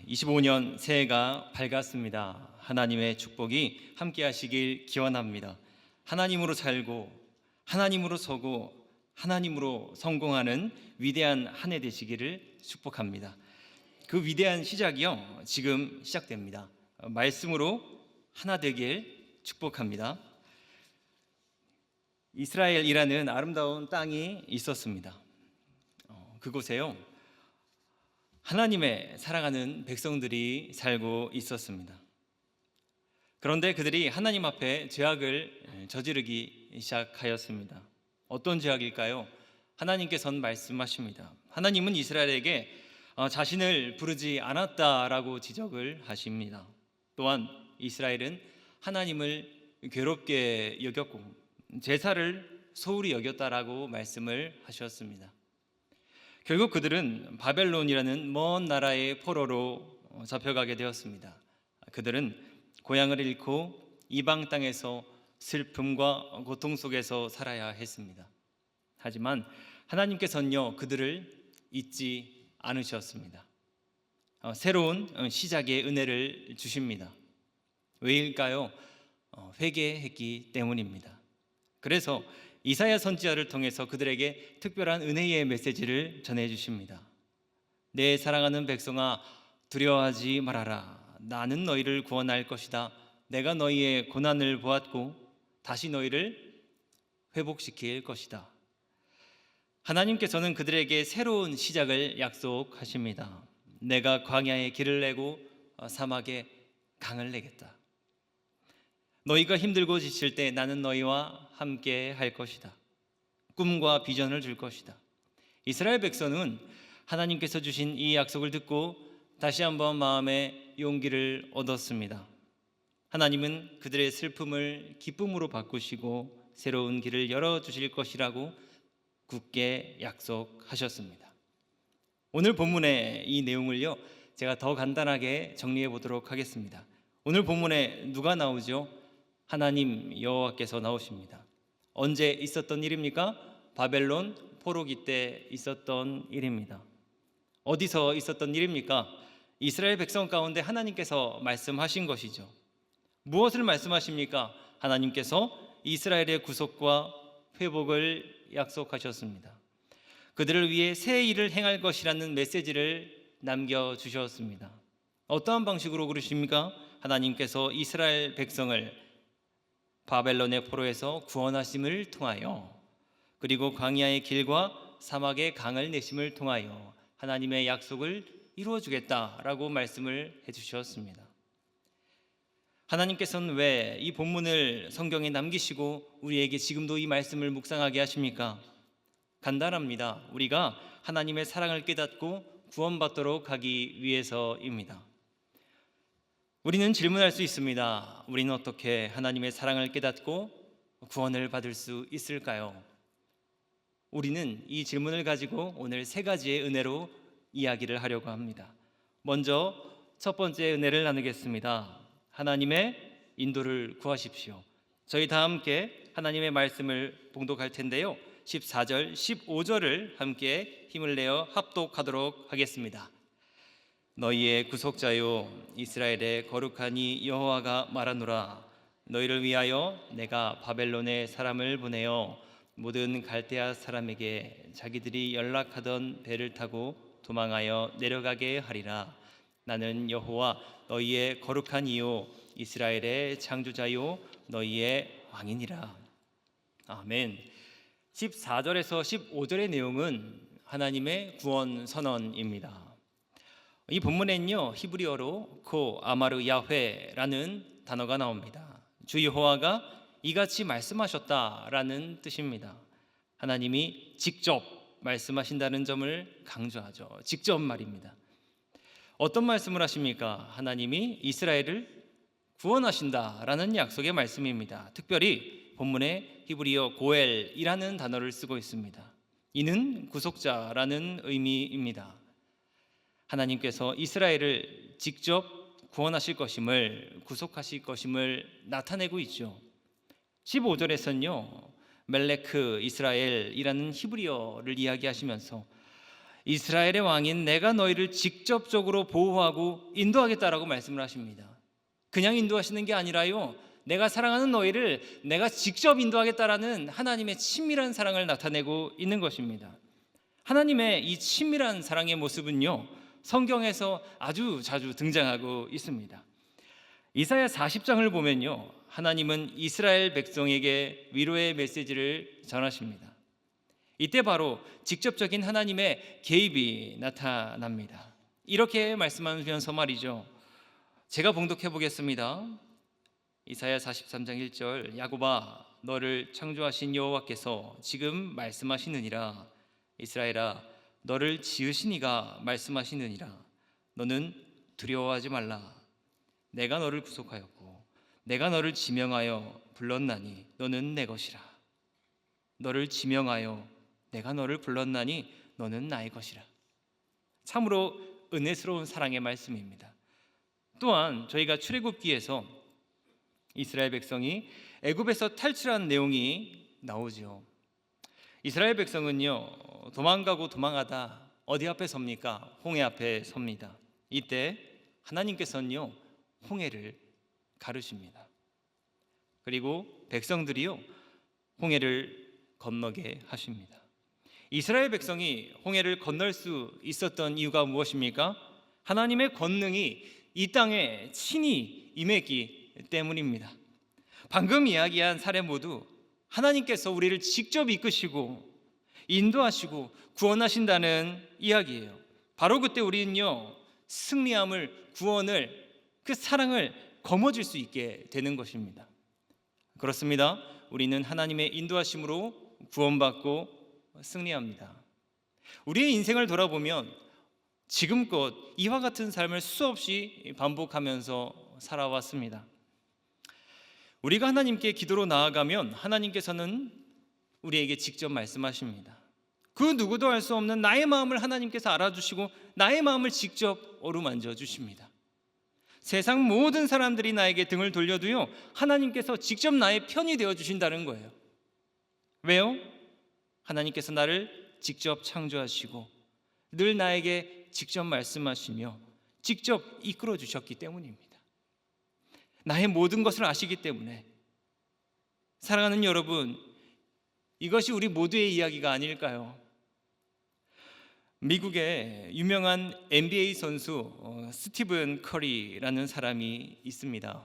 25년 새해가 밝았습니다. 하나님의 축복이 함께 하시길 기원합니다. 하나님으로 살고 하나님으로 서고 하나님으로 성공하는 위대한 한 해 되시기를 축복합니다. 그 위대한 시작이요, 지금 시작됩니다. 말씀으로 하나 되길 축복합니다. 이스라엘이라는 아름다운 땅이 있었습니다. 그곳에요, 하나님의 사랑하는 백성들이 살고 있었습니다. 그런데 그들이 하나님 앞에 죄악을 저지르기 시작하였습니다. 어떤 죄악일까요? 하나님께서는 말씀하십니다. 하나님은 이스라엘에게 자신을 부르지 않았다라고 지적을 하십니다. 또한 이스라엘은 하나님을 괴롭게 여겼고 제사를 소홀히 여겼다라고 말씀을 하셨습니다. 결국 그들은 바벨론이라는 먼 나라의 포로로 잡혀가게 되었습니다. 그들은 고향을 잃고 이방 땅에서 슬픔과 고통 속에서 살아야 했습니다. 하지만 하나님께서는요, 그들을 잊지 않으셨습니다. 새로운 시작의 은혜를 주십니다. 왜일까요? 회개했기 때문입니다. 그래서 이사야 선지자를 통해서 그들에게 특별한 은혜의 메시지를 전해주십니다. 내 사랑하는 백성아, 두려워하지 말아라. 나는 너희를 구원할 것이다. 내가 너희의 고난을 보았고 다시 너희를 회복시킬 것이다. 하나님께서는 그들에게 새로운 시작을 약속하십니다. 내가 광야에 길을 내고 사막에 강을 내겠다. 너희가 힘들고 지칠 때 나는 너희와 함께 할 것이다. 꿈과 비전을 줄 것이다. 이스라엘 백성은 하나님께서 주신 이 약속을 듣고 다시 한번 마음에 용기를 얻었습니다. 하나님은 그들의 슬픔을 기쁨으로 바꾸시고 새로운 길을 열어주실 것이라고 굳게 약속하셨습니다. 오늘 본문의 이 내용을요, 제가 더 간단하게 정리해 보도록 하겠습니다. 오늘 본문에 누가 나오죠? 하나님 여호와께서 나오십니다. 언제 있었던 일입니까? 바벨론 포로기 때 있었던 일입니다. 어디서 있었던 일입니까? 이스라엘 백성 가운데 하나님께서 말씀하신 것이죠. 무엇을 말씀하십니까? 하나님께서 이스라엘의 구속과 회복을 약속하셨습니다. 그들을 위해 새 일을 행할 것이라는 메시지를 남겨주셨습니다. 어떠한 방식으로 그러십니까? 하나님께서 이스라엘 백성을 바벨론의 포로에서 구원하심을 통하여, 그리고 광야의 길과 사막의 강을 내심을 통하여 하나님의 약속을 이루어주겠다라고 말씀을 해주셨습니다. 하나님께서는 왜 이 본문을 성경에 남기시고 우리에게 지금도 이 말씀을 묵상하게 하십니까? 간단합니다. 우리가 하나님의 사랑을 깨닫고 구원받도록 하기 위해서입니다. 우리는 질문할 수 있습니다. 우리는 어떻게 하나님의 사랑을 깨닫고 구원을 받을 수 있을까요? 우리는 이 질문을 가지고 오늘 세 가지의 은혜로 이야기를 하려고 합니다. 먼저 첫 번째 은혜를 나누겠습니다. 하나님의 인도를 구하십시오. 저희 다 함께 하나님의 말씀을 봉독할 텐데요, 14절, 15절을 함께 힘을 내어 합독하도록 하겠습니다. 너희의 구속자요 이스라엘의 거룩한 이 여호와가 말하노라. 너희를 위하여 내가 바벨론에 사람을 보내어 모든 갈대아 사람에게 자기들이 연락하던 배를 타고 도망하여 내려가게 하리라. 나는 여호와 너희의 거룩한 이요 이스라엘의 창조자요 너희의 왕이니라. 아멘. 14절에서 15절의 내용은 하나님의 구원 선언입니다. 이 본문에는요, 히브리어로 코 아마르 야훼라는 단어가 나옵니다. 주 여호와가 이같이 말씀하셨다라는 뜻입니다. 하나님이 직접 말씀하신다는 점을 강조하죠. 직접 말입니다. 어떤 말씀을 하십니까? 하나님이 이스라엘을 구원하신다라는 약속의 말씀입니다. 특별히 본문에 히브리어 고엘이라는 단어를 쓰고 있습니다. 이는 구속자라는 의미입니다. 하나님께서 이스라엘을 직접 구원하실 것임을, 구속하실 것임을 나타내고 있죠. 15절에서는요 멜레크 이스라엘이라는 히브리어를 이야기하시면서 이스라엘의 왕인 내가 너희를 직접적으로 보호하고 인도하겠다라고 말씀을 하십니다. 그냥 인도하시는 게 아니라요, 내가 사랑하는 너희를 내가 직접 인도하겠다라는 하나님의 친밀한 사랑을 나타내고 있는 것입니다. 하나님의 이 친밀한 사랑의 모습은요, 성경에서 아주 자주 등장하고 있습니다. 이사야 40장을 보면요, 하나님은 이스라엘 백성에게 위로의 메시지를 전하십니다. 이때 바로 직접적인 하나님의 개입이 나타납니다. 이렇게 말씀하면서 말이죠, 제가 봉독해 보겠습니다. 이사야 43장 1절, 야곱아 너를 창조하신 여호와께서 지금 말씀하시느니라. 이스라엘아 너를 지으신 이가 말씀하시느니라. 너는 두려워하지 말라. 내가 너를 구속하였고 내가 너를 지명하여 불렀나니 너는 내 것이라. 너를 지명하여 내가 너를 불렀나니 너는 나의 것이라. 참으로 은혜스러운 사랑의 말씀입니다. 또한 저희가 출애굽기에서 이스라엘 백성이 애굽에서 탈출한 내용이 나오죠. 이스라엘 백성은요, 도망가고 도망하다 어디 앞에 섭니까? 홍해 앞에 섭니다. 이때 하나님께서는요, 홍해를 가르십니다. 그리고 백성들이요, 홍해를 건너게 하십니다. 이스라엘 백성이 홍해를 건널 수 있었던 이유가 무엇입니까? 하나님의 권능이 이 땅에 친히 임했기 때문입니다. 방금 이야기한 사례 모두 하나님께서 우리를 직접 이끄시고 인도하시고 구원하신다는 이야기예요. 바로 그때 우리는요, 승리함을, 구원을, 그 사랑을 거머쥘 수 있게 되는 것입니다. 그렇습니다. 우리는 하나님의 인도하심으로 구원받고 승리합니다. 우리의 인생을 돌아보면 지금껏 이와 같은 삶을 수없이 반복하면서 살아왔습니다. 우리가 하나님께 기도로 나아가면 하나님께서는 우리에게 직접 말씀하십니다. 그 누구도 알 수 없는 나의 마음을 하나님께서 알아주시고 나의 마음을 직접 어루만져 주십니다. 세상 모든 사람들이 나에게 등을 돌려도요, 하나님께서 직접 나의 편이 되어 주신다는 거예요. 왜요? 하나님께서 나를 직접 창조하시고 늘 나에게 직접 말씀하시며 직접 이끌어 주셨기 때문입니다. 나의 모든 것을 아시기 때문에. 사랑하는 여러분, 이것이 우리 모두의 이야기가 아닐까요? 미국의 유명한 NBA 선수 스티븐 커리라는 사람이 있습니다.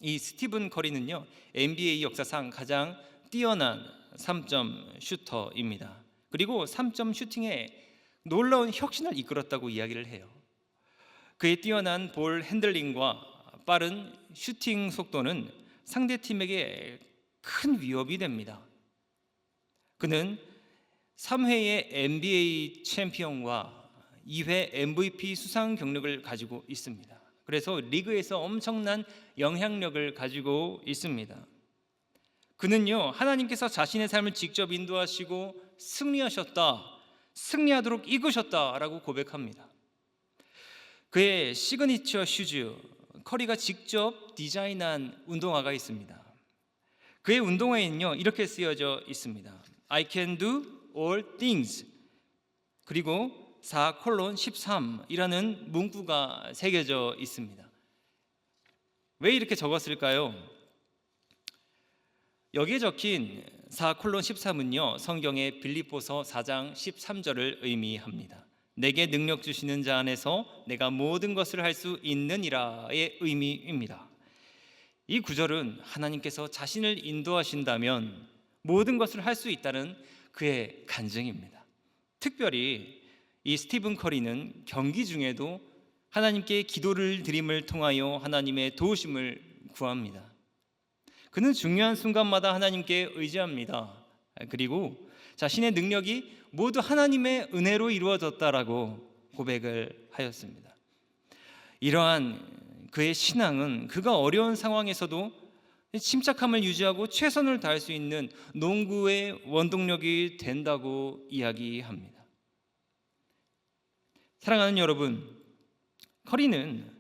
이 스티븐 커리는요, NBA 역사상 가장 뛰어난 3점 슈터입니다. 그리고 3점 슈팅에 놀라운 혁신을 이끌었다고 이야기를 해요. 그의 뛰어난 볼 핸들링과 빠른 슈팅 속도는 상대팀에게 큰 위협이 됩니다. 그는 3회의 NBA 챔피언과 2회 MVP 수상 경력을 가지고 있습니다. 그래서 리그에서 엄청난 영향력을 가지고 있습니다. 그는요, 하나님께서 자신의 삶을 직접 인도하시고 승리하셨다, 승리하도록 이끄셨다라고 고백합니다. 그의 시그니처 슈즈, 커리가 직접 디자인한 운동화가 있습니다. 그의 운동화에는요, 이렇게 쓰여져 있습니다. I can do all things. 그리고 4:13이라는 문구가 새겨져 있습니다. 왜 이렇게 적었을까요? 여기에 적힌 4:13은요, 성경의 빌립보서 4장 13절을 의미합니다. 내게 능력 주시는 자 안에서 내가 모든 것을 할 수 있느니라의 의미입니다. 이 구절은 하나님께서 자신을 인도하신다면 모든 것을 할 수 있다는 그의 간증입니다. 특별히 이 스티븐 커리는 경기 중에도 하나님께 기도를 드림을 통하여 하나님의 도우심을 구합니다. 그는 중요한 순간마다 하나님께 의지합니다. 그리고 자신의 능력이 모두 하나님의 은혜로 이루어졌다라고 고백을 하였습니다. 이러한 그의 신앙은 그가 어려운 상황에서도 침착함을 유지하고 최선을 다할 수 있는 농구의 원동력이 된다고 이야기합니다. 사랑하는 여러분, 커리는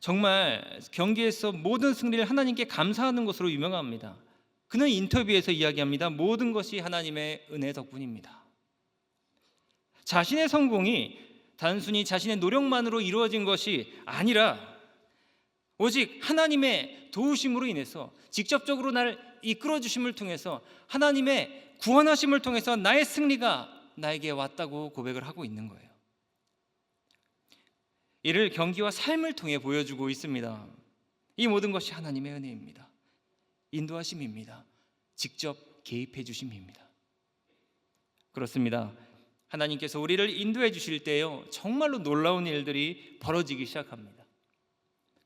정말 경기에서 모든 승리를 하나님께 감사하는 것으로 유명합니다. 그는 인터뷰에서 이야기합니다. 모든 것이 하나님의 은혜 덕분입니다. 자신의 성공이 단순히 자신의 노력만으로 이루어진 것이 아니라 오직 하나님의 도우심으로 인해서 직접적으로 나를 이끌어 주심을 통해서 하나님의 구원하심을 통해서 나의 승리가 나에게 왔다고 고백을 하고 있는 거예요. 이를 경기와 삶을 통해 보여주고 있습니다. 이 모든 것이 하나님의 은혜입니다. 인도하심입니다. 직접 개입해 주심입니다. 그렇습니다. 하나님께서 우리를 인도해 주실 때요, 정말로 놀라운 일들이 벌어지기 시작합니다.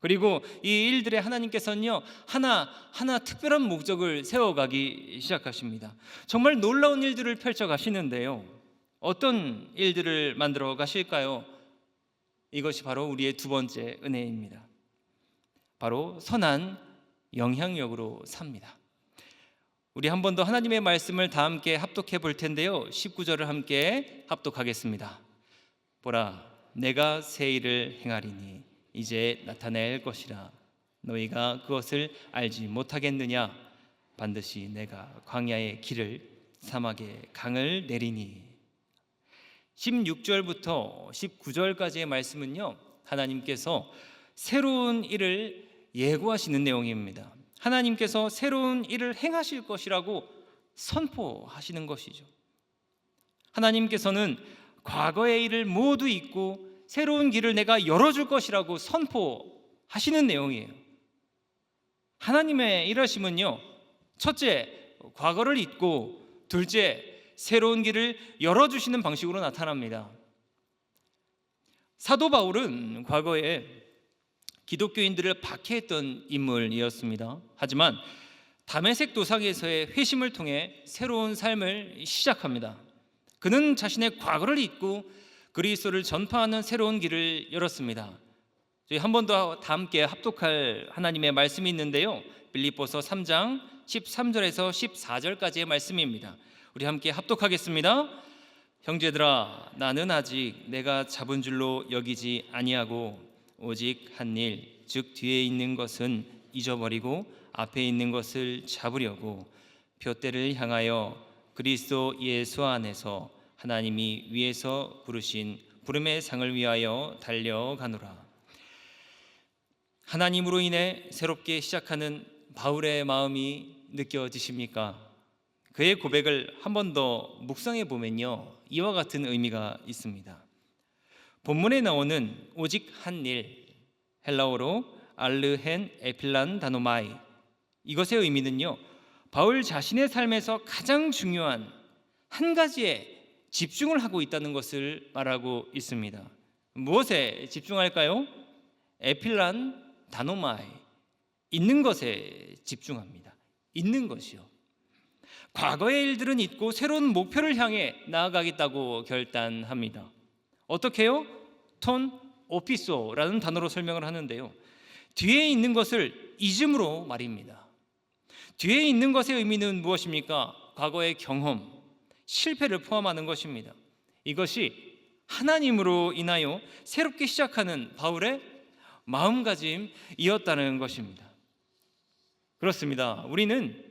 그리고 이 일들에 하나님께서는요, 하나하나 특별한 목적을 세워가기 시작하십니다. 정말 놀라운 일들을 펼쳐 가시는데요, 어떤 일들을 만들어 가실까요? 이것이 바로 우리의 두 번째 은혜입니다. 바로 선한 영향력으로 삽니다. 우리 한 번 더 하나님의 말씀을 다 함께 합독해 볼 텐데요, 19절을 함께 합독하겠습니다. 보라, 내가 새 일을 행하리니 이제 나타낼 것이라. 너희가 그것을 알지 못하겠느냐? 반드시 내가 광야의 길을, 사막의 강을 내리니. 16절부터 19절까지의 말씀은요, 하나님께서 새로운 일을 예고하시는 내용입니다. 하나님께서 새로운 일을 행하실 것이라고 선포하시는 것이죠. 하나님께서는 과거의 일을 모두 잊고 새로운 길을 내가 열어줄 것이라고 선포하시는 내용이에요. 하나님의 일하심은요, 첫째, 과거를 잊고, 둘째, 새로운 길을 열어주시는 방식으로 나타납니다. 사도 바울은 과거에 기독교인들을 박해했던 인물이었습니다. 하지만 다메섹 도상에서의 회심을 통해 새로운 삶을 시작합니다. 그는 자신의 과거를 잊고 그리스도를 전파하는 새로운 길을 열었습니다. 저희 한 번 더 함께 합독할 하나님의 말씀이 있는데요, 빌립보서 3장 13절에서 14절까지의 말씀입니다. 우리 함께 합독하겠습니다. 형제들아, 나는 아직 내가 잡은 줄로 여기지 아니하고 오직 한 일, 즉 뒤에 있는 것은 잊어버리고 앞에 있는 것을 잡으려고 푯대를 향하여 그리스도 예수 안에서 하나님이 위에서 부르신 부름의 상을 위하여 달려가노라. 하나님으로 인해 새롭게 시작하는 바울의 마음이 느껴지십니까? 그의 고백을 한 번 더 묵상해 보면요, 이와 같은 의미가 있습니다. 본문에 나오는 오직 한 일, 헬라어로 알르헨 에필란 다노마이, 이것의 의미는요, 바울 자신의 삶에서 가장 중요한 한 가지에 집중을 하고 있다는 것을 말하고 있습니다. 무엇에 집중할까요? 에필란 다노마이, 있는 것에 집중합니다. 있는 것이요. 과거의 일들은 잊고 새로운 목표를 향해 나아가겠다고 결단합니다. 어떻게요? 톤 오피소라는 단어로 설명을 하는데요, 뒤에 있는 것을 잊음으로 말입니다. 뒤에 있는 것의 의미는 무엇입니까? 과거의 경험, 실패를 포함하는 것입니다. 이것이 하나님으로 인하여 새롭게 시작하는 바울의 마음가짐이었다는 것입니다. 그렇습니다. 우리는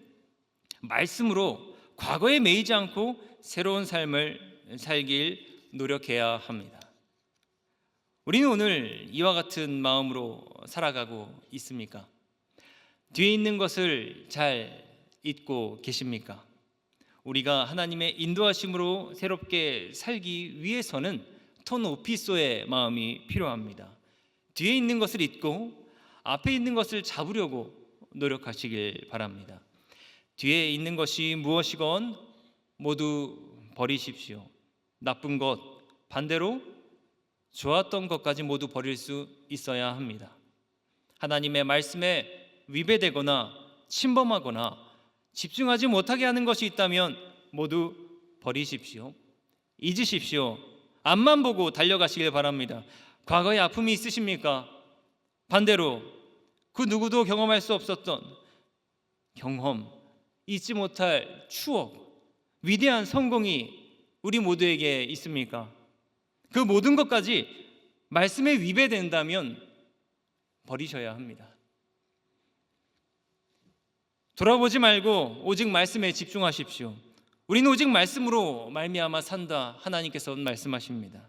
말씀으로 과거에 매이지 않고 새로운 삶을 살길 노력해야 합니다. 우리는 오늘 이와 같은 마음으로 살아가고 있습니까? 뒤에 있는 것을 잘 잊고 계십니까? 우리가 하나님의 인도하심으로 새롭게 살기 위해서는 톤 오피소의 마음이 필요합니다. 뒤에 있는 것을 잊고 앞에 있는 것을 잡으려고 노력하시길 바랍니다. 뒤에 있는 것이 무엇이건 모두 버리십시오. 나쁜 것, 반대로 좋았던 것까지 모두 버릴 수 있어야 합니다. 하나님의 말씀에 위배되거나 침범하거나 집중하지 못하게 하는 것이 있다면 모두 버리십시오. 잊으십시오. 앞만 보고 달려가시길 바랍니다. 과거에 아픔이 있으십니까? 반대로 그 누구도 경험할 수 없었던 경험, 잊지 못할 추억, 위대한 성공이 우리 모두에게 있습니까? 그 모든 것까지 말씀에 위배된다면 버리셔야 합니다. 돌아보지 말고 오직 말씀에 집중하십시오. 우리는 오직 말씀으로 말미암아 산다, 하나님께서 말씀하십니다.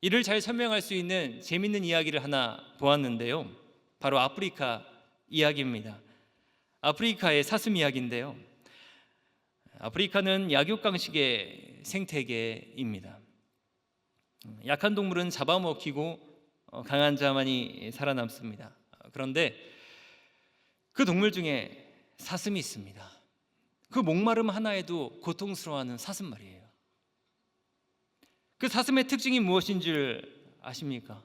이를 잘 설명할 수 있는 재밌는 이야기를 하나 보았는데요, 바로 아프리카 이야기입니다. 아프리카의 사슴 이야기인데요, 아프리카는 약육강식의 생태계입니다. 약한 동물은 잡아먹히고 강한 자만이 살아남습니다. 그런데 그 동물 중에 사슴이 있습니다. 그 목마름 하나에도 고통스러워하는 사슴 말이에요. 그 사슴의 특징이 무엇인 줄 아십니까?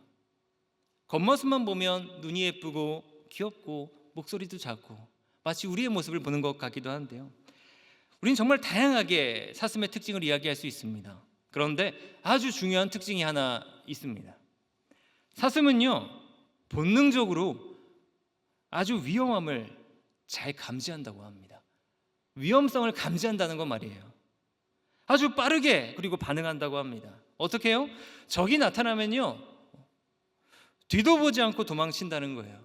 겉모습만 보면 눈이 예쁘고 귀엽고 목소리도 작고 마치 우리의 모습을 보는 것 같기도 한데요, 우리는 정말 다양하게 사슴의 특징을 이야기할 수 있습니다. 그런데 아주 중요한 특징이 하나 있습니다. 사슴은요, 본능적으로 아주 위험함을 잘 감지한다고 합니다. 위험성을 감지한다는 건 말이에요. 아주 빠르게 그리고 반응한다고 합니다. 어떻게 해요? 적이 나타나면요, 뒤도 보지 않고 도망친다는 거예요.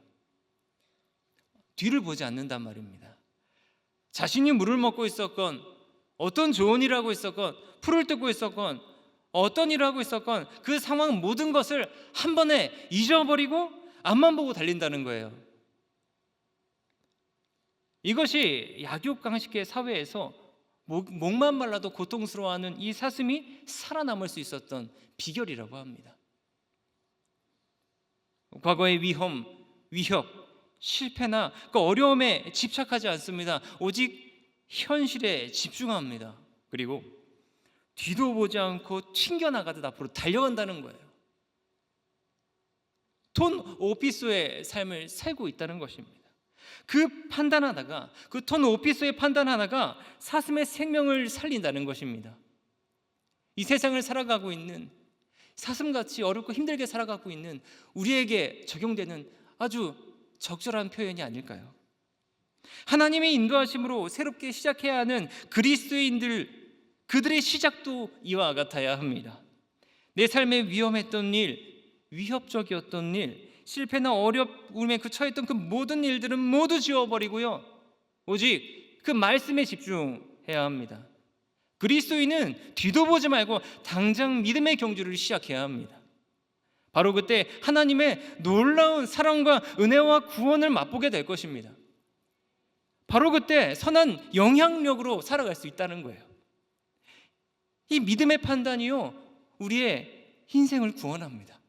뒤를 보지 않는단 말입니다. 자신이 물을 먹고 있었건, 어떤 좋은 일을 하고 있었건, 풀을 뜯고 있었건, 어떤 일을 하고 있었건 그 상황 모든 것을 한 번에 잊어버리고 앞만 보고 달린다는 거예요. 이것이 약육강식의 사회에서 목만 말라도 고통스러워하는 이 사슴이 살아남을 수 있었던 비결이라고 합니다. 과거의 위험, 위협, 실패나 그 어려움에 집착하지 않습니다. 오직 현실에 집중합니다. 그리고 뒤도 보지 않고 튕겨나가듯 앞으로 달려간다는 거예요. 돈 오피스의 삶을 살고 있다는 것입니다. 그 판단 하나가, 그 돈 오피스의 판단 하나가 사슴의 생명을 살린다는 것입니다. 이 세상을 살아가고 있는, 사슴같이 어렵고 힘들게 살아가고 있는 우리에게 적용되는 아주 적절한 표현이 아닐까요? 하나님의 인도하심으로 새롭게 시작해야 하는 그리스도인들, 그들의 시작도 이와 같아야 합니다. 내 삶에 위험했던 일, 위협적이었던 일, 실패나 어려움에 처했던 그 모든 일들은 모두 지워버리고요, 오직 그 말씀에 집중해야 합니다. 그리스도인은 뒤도 보지 말고 당장 믿음의 경주를 시작해야 합니다. 바로 그때 하나님의 놀라운 사랑과 은혜와 구원을 맛보게 될 것입니다. 바로 그때 선한 영향력으로 살아갈 수 있다는 거예요. 이 믿음의 판단이요, 우리의 인생을 구원합니다.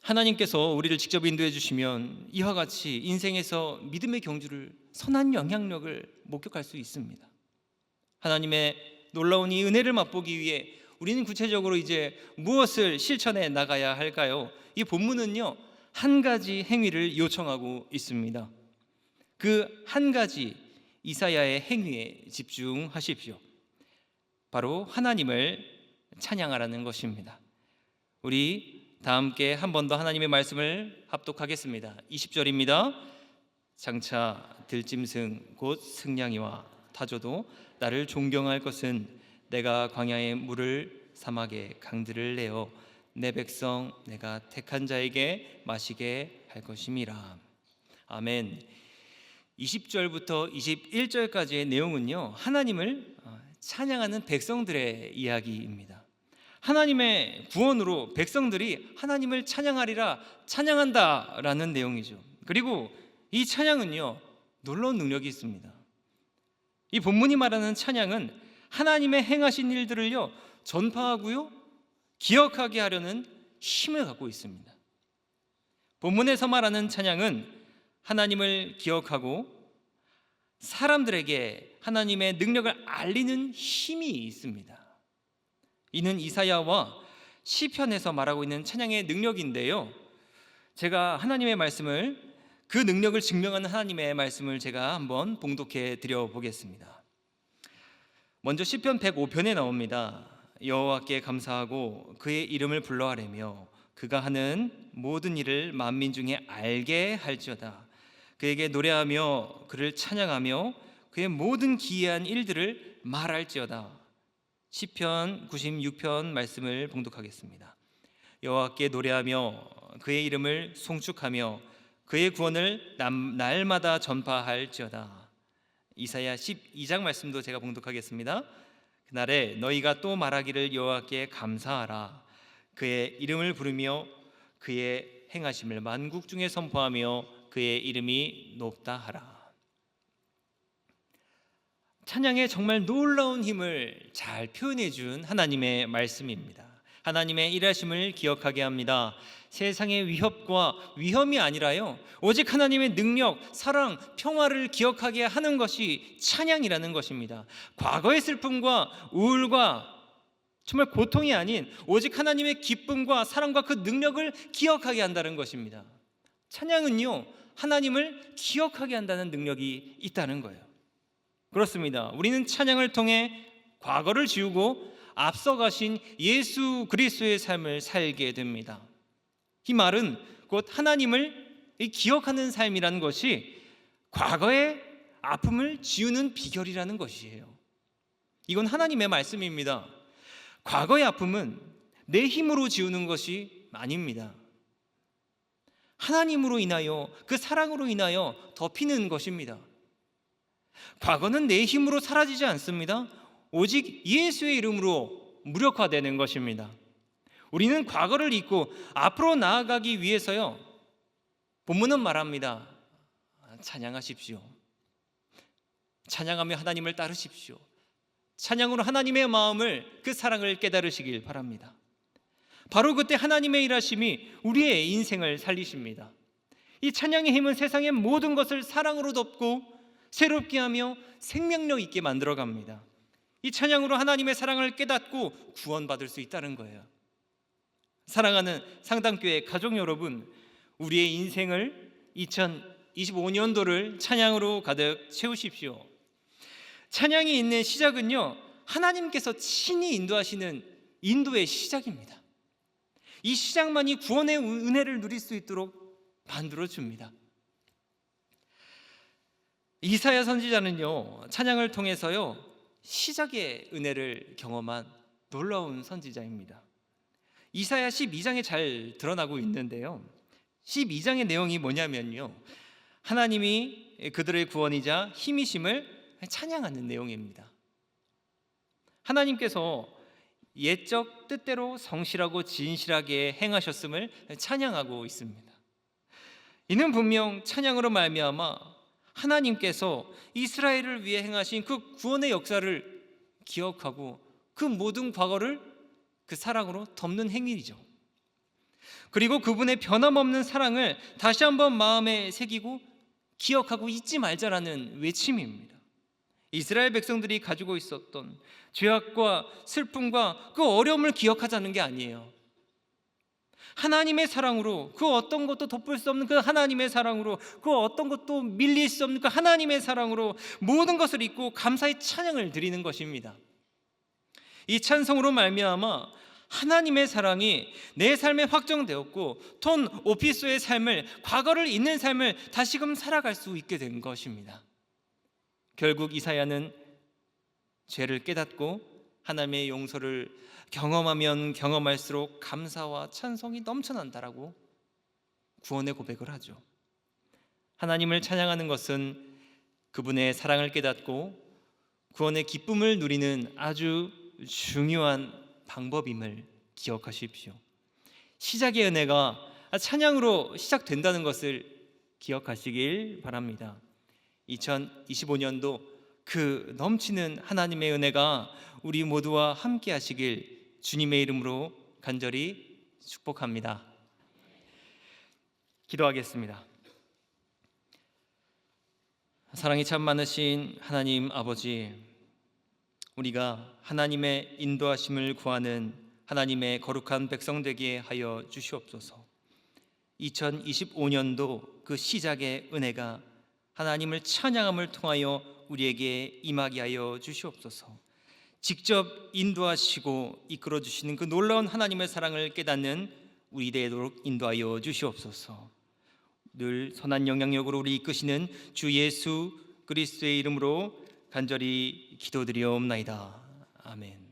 하나님께서 우리를 직접 인도해 주시면 이와 같이 인생에서 믿음의 경주를, 선한 영향력을 목격할 수 있습니다. 하나님의 놀라운 이 은혜를 맛보기 위해 우리는 구체적으로 이제 무엇을 실천해 나가야 할까요? 이 본문은요, 한 가지 행위를 요청하고 있습니다. 그 한 가지 이사야의 행위에 집중하십시오. 바로 하나님을 찬양하라는 것입니다. 우리 다 함께 한 번 더 하나님의 말씀을 합독하겠습니다. 20절입니다. 장차 들짐승 곧 승냥이와 타조도 나를 존경할 것은 내가 광야의 물을 사막의 강들을 내어 내 백성 내가 택한 자에게 마시게 할 것임이라. 아멘. 20절부터 21절까지의 내용은요, 하나님을 찬양하는 백성들의 이야기입니다. 하나님의 구원으로 백성들이 하나님을 찬양하리라, 찬양한다라는 내용이죠. 그리고 이 찬양은요, 놀라운 능력이 있습니다. 이 본문이 말하는 찬양은 하나님의 행하신 일들을요, 전파하고요, 기억하게 하려는 힘을 갖고 있습니다. 본문에서 말하는 찬양은 하나님을 기억하고 사람들에게 하나님의 능력을 알리는 힘이 있습니다. 이는 이사야와 시편에서 말하고 있는 찬양의 능력인데요, 제가 하나님의 말씀을, 그 능력을 증명하는 하나님의 말씀을 제가 한번 봉독해 드려 보겠습니다. 먼저 시편 105편에 나옵니다. 여호와께 감사하고 그의 이름을 불러하라며 그가 하는 모든 일을 만민 중에 알게 할지어다. 그에게 노래하며 그를 찬양하며 그의 모든 기이한 일들을 말할지어다. 시편 96편 말씀을 봉독하겠습니다. 여호와께 노래하며 그의 이름을 송축하며 그의 구원을 날마다 전파할지어다. 이사야 12장 말씀도 제가 봉독하겠습니다. 그날에 너희가 또 말하기를 여호와께 감사하라. 그의 이름을 부르며 그의 행하심을 만국 중에 선포하며 그의 이름이 높다 하라. 찬양의 정말 놀라운 힘을 잘 표현해 준 하나님의 말씀입니다. 하나님의 일하심을 기억하게 합니다. 세상의 위협과 위험이 아니라요, 오직 하나님의 능력, 사랑, 평화를 기억하게 하는 것이 찬양이라는 것입니다. 과거의 슬픔과 우울과 정말 고통이 아닌 오직 하나님의 기쁨과 사랑과 그 능력을 기억하게 한다는 것입니다. 찬양은요, 하나님을 기억하게 한다는 능력이 있다는 거예요. 그렇습니다. 우리는 찬양을 통해 과거를 지우고 앞서가신 예수 그리스도의 삶을 살게 됩니다. 이 말은 곧 하나님을 기억하는 삶이라는 것이 과거의 아픔을 지우는 비결이라는 것이에요. 이건 하나님의 말씀입니다. 과거의 아픔은 내 힘으로 지우는 것이 아닙니다. 하나님으로 인하여, 그 사랑으로 인하여 덮이는 것입니다. 과거는 내 힘으로 사라지지 않습니다. 오직 예수의 이름으로 무력화되는 것입니다. 우리는 과거를 잊고 앞으로 나아가기 위해서요, 본문은 말합니다. 찬양하십시오. 찬양하며 하나님을 따르십시오. 찬양으로 하나님의 마음을, 그 사랑을 깨달으시길 바랍니다. 바로 그때 하나님의 일하심이 우리의 인생을 살리십니다. 이 찬양의 힘은 세상의 모든 것을 사랑으로 덮고 새롭게 하며 생명력 있게 만들어갑니다. 이 찬양으로 하나님의 사랑을 깨닫고 구원받을 수 있다는 거예요. 사랑하는 상당교회 가족 여러분, 우리의 인생을 2025년도를 찬양으로 가득 채우십시오. 찬양이 있는 시작은요, 하나님께서 친히 인도하시는 인도의 시작입니다. 이 시작만이 구원의 은혜를 누릴 수 있도록 만들어줍니다. 이사야 선지자는요, 찬양을 통해서요, 시작의 은혜를 경험한 놀라운 선지자입니다. 이사야 12장에 잘 드러나고 있는데요, 12장의 내용이 뭐냐면요, 하나님이 그들의 구원이자 힘이심을 찬양하는 내용입니다. 하나님께서 옛적 뜻대로 성실하고 진실하게 행하셨음을 찬양하고 있습니다. 이는 분명 찬양으로 말미암아 하나님께서 이스라엘을 위해 행하신 그 구원의 역사를 기억하고 그 모든 과거를 그 사랑으로 덮는 행위이죠. 그리고 그분의 변함없는 사랑을 다시 한번 마음에 새기고 기억하고 잊지 말자라는 외침입니다. 이스라엘 백성들이 가지고 있었던 죄악과 슬픔과 그 어려움을 기억하자는 게 아니에요. 하나님의 사랑으로, 그 어떤 것도 덮을 수 없는 그 하나님의 사랑으로, 그 어떤 것도 밀릴 수 없는 그 하나님의 사랑으로 모든 것을 잊고 감사의 찬양을 드리는 것입니다. 이 찬송으로 말미암아 하나님의 사랑이 내 삶에 확정되었고 돈 오피스의 삶을, 과거를 잊는 삶을 다시금 살아갈 수 있게 된 것입니다. 결국 이사야는 죄를 깨닫고 하나님의 용서를 경험하면 경험할수록 감사와 찬송이 넘쳐난다라고 구원의 고백을 하죠. 하나님을 찬양하는 것은 그분의 사랑을 깨닫고 구원의 기쁨을 누리는 아주 중요한 방법임을 기억하십시오. 시작의 은혜가 찬양으로 시작된다는 것을 기억하시길 바랍니다. 2025년도 그 넘치는 하나님의 은혜가 우리 모두와 함께 하시길 주님의 이름으로 간절히 축복합니다. 기도하겠습니다. 사랑이 참 많으신 하나님 아버지, 우리가 하나님의 인도하심을 구하는 하나님의 거룩한 백성 되게 하여 주시옵소서. 2025년도 그 시작의 은혜가 하나님을 찬양함을 통하여 우리에게 임하게 하여 주시옵소서. 직접 인도하시고 이끌어 주시는 그 놀라운 하나님의 사랑을 깨닫는 우리 되도록 인도하여 주시옵소서. 늘 선한 영향력으로 우리 이끄시는 주 예수 그리스도의 이름으로 간절히 기도드리옵나이다. 아멘.